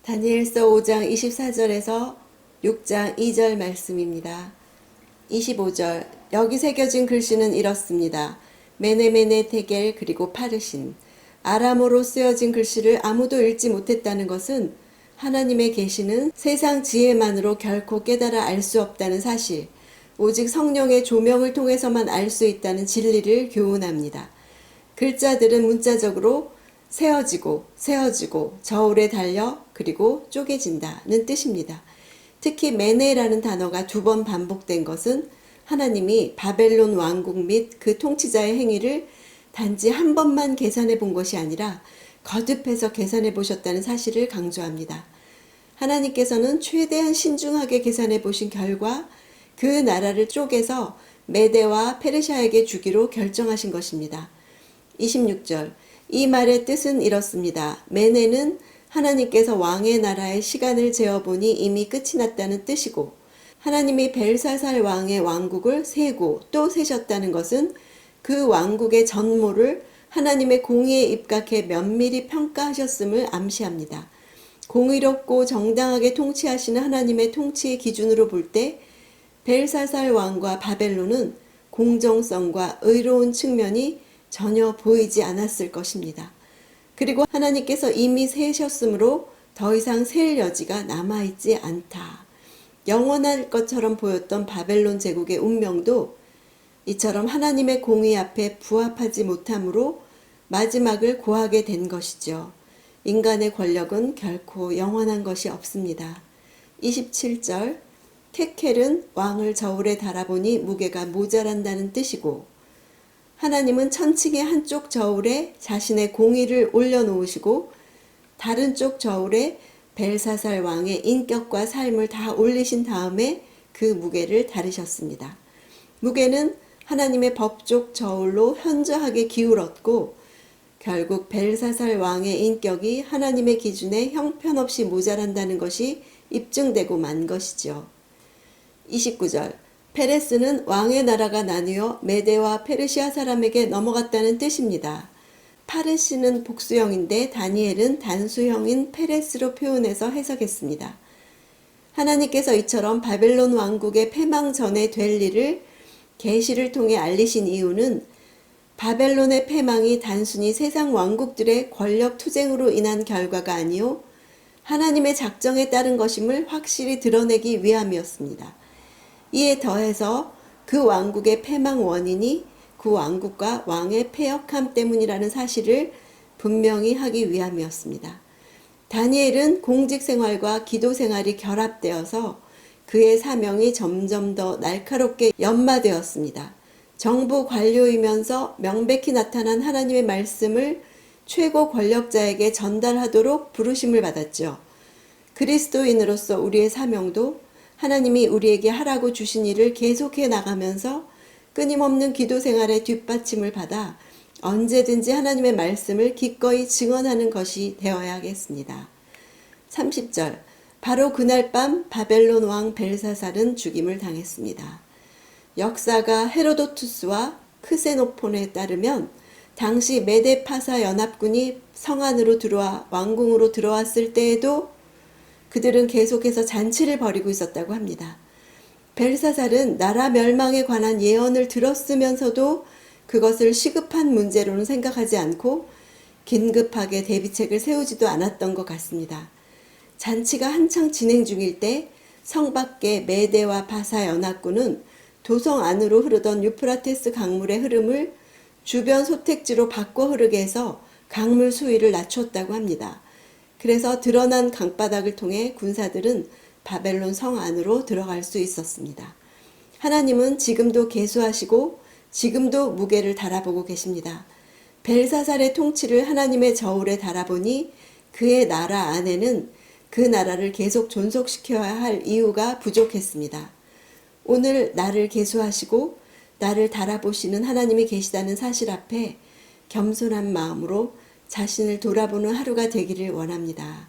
다니엘서 5장 24절에서 6장 2절 말씀입니다. 25절 여기 새겨진 글씨는 이렇습니다. 메네메네 테겔 그리고 파르신. 아람어로 쓰여진 글씨를 아무도 읽지 못했다는 것은 하나님의 계시는 세상 지혜만으로 결코 깨달아 알 수 없다는 사실, 오직 성령의 조명을 통해서만 알 수 있다는 진리를 교훈합니다. 글자들은 문자적으로 세어지고 저울에 달려 그리고 쪼개진다는 뜻입니다. 특히 메네라는 단어가 2번 반복된 것은 하나님이 바벨론 왕국 및 그 통치자의 행위를 단지 한 번만 계산해 본 것이 아니라 거듭해서 계산해 보셨다는 사실을 강조합니다. 하나님께서는 최대한 신중하게 계산해 보신 결과 그 나라를 쪼개서 메대와 페르시아에게 주기로 결정하신 것입니다. 26절 이 말의 뜻은 이렇습니다. 메네는 하나님께서 왕의 나라의 시간을 재어보니 이미 끝이 났다는 뜻이고, 하나님이 벨사살 왕의 왕국을 세고 또 세셨다는 것은 그 왕국의 전모를 하나님의 공의에 입각해 면밀히 평가하셨음을 암시합니다. 공의롭고 정당하게 통치하시는 하나님의 통치의 기준으로 볼 때 벨사살 왕과 바벨론은 공정성과 의로운 측면이 전혀 보이지 않았을 것입니다. 그리고 하나님께서 이미 세셨으므로 더 이상 셀 여지가 남아있지 않다. 영원할 것처럼 보였던 바벨론 제국의 운명도 이처럼 하나님의 공의 앞에 부합하지 못함으로 마지막을 고하게 된 것이죠. 인간의 권력은 결코 영원한 것이 없습니다. 27절 테켈은 왕을 저울에 달아보니 무게가 모자란다는 뜻이고, 하나님은 천칭의 한쪽 저울에 자신의 공의를 올려놓으시고 다른 쪽 저울에 벨사살 왕의 인격과 삶을 다 올리신 다음에 그 무게를 다루셨습니다. 무게는 하나님의 법족 저울로 현저하게 기울었고 결국 벨사살 왕의 인격이 하나님의 기준에 형편없이 모자란다는 것이 입증되고 만 것이죠. 29절 페레스는 왕의 나라가 나뉘어 메대와 페르시아 사람에게 넘어갔다는 뜻입니다. 파르시는 복수형인데 다니엘은 단수형인 페레스로 표현해서 해석했습니다. 하나님께서 이처럼 바벨론 왕국의 패망 전에 될 일을 계시를 통해 알리신 이유는 바벨론의 패망이 단순히 세상 왕국들의 권력 투쟁으로 인한 결과가 아니요 하나님의 작정에 따른 것임을 확실히 드러내기 위함이었습니다. 이에 더해서 그 왕국의 패망 원인이 그 왕국과 왕의 패역함 때문이라는 사실을 분명히 하기 위함이었습니다. 다니엘은 공직 생활과 기도 생활이 결합되어서 그의 사명이 점점 더 날카롭게 연마되었습니다. 정부 관료이면서 명백히 나타난 하나님의 말씀을 최고 권력자에게 전달하도록 부르심을 받았죠. 그리스도인으로서 우리의 사명도 하나님이 우리에게 하라고 주신 일을 계속해 나가면서 끊임없는 기도 생활의 뒷받침을 받아 언제든지 하나님의 말씀을 기꺼이 증언하는 것이 되어야겠습니다. 30절 바로 그날 밤 바벨론 왕 벨사살은 죽임을 당했습니다. 역사가 헤로도투스와 크세노폰에 따르면 당시 메데파사 연합군이 성 안으로 들어와 왕궁으로 들어왔을 때에도 그들은 계속해서 잔치를 벌이고 있었다고 합니다. 벨사살은 나라 멸망에 관한 예언을 들었으면서도 그것을 시급한 문제로는 생각하지 않고 긴급하게 대비책을 세우지도 않았던 것 같습니다. 잔치가 한창 진행 중일 때 성 밖의 메대와 바사 연합군은 도성 안으로 흐르던 유프라테스 강물의 흐름을 주변 소택지로 바꿔 흐르게 해서 강물 수위를 낮췄다고 합니다. 그래서 드러난 강바닥을 통해 군사들은 바벨론 성 안으로 들어갈 수 있었습니다. 하나님은 지금도 계수하시고 지금도 무게를 달아보고 계십니다. 벨사살의 통치를 하나님의 저울에 달아보니 그의 나라 안에는 그 나라를 계속 존속시켜야 할 이유가 부족했습니다. 오늘 나를 계수하시고 나를 달아보시는 하나님이 계시다는 사실 앞에 겸손한 마음으로 자신을 돌아보는 하루가 되기를 원합니다.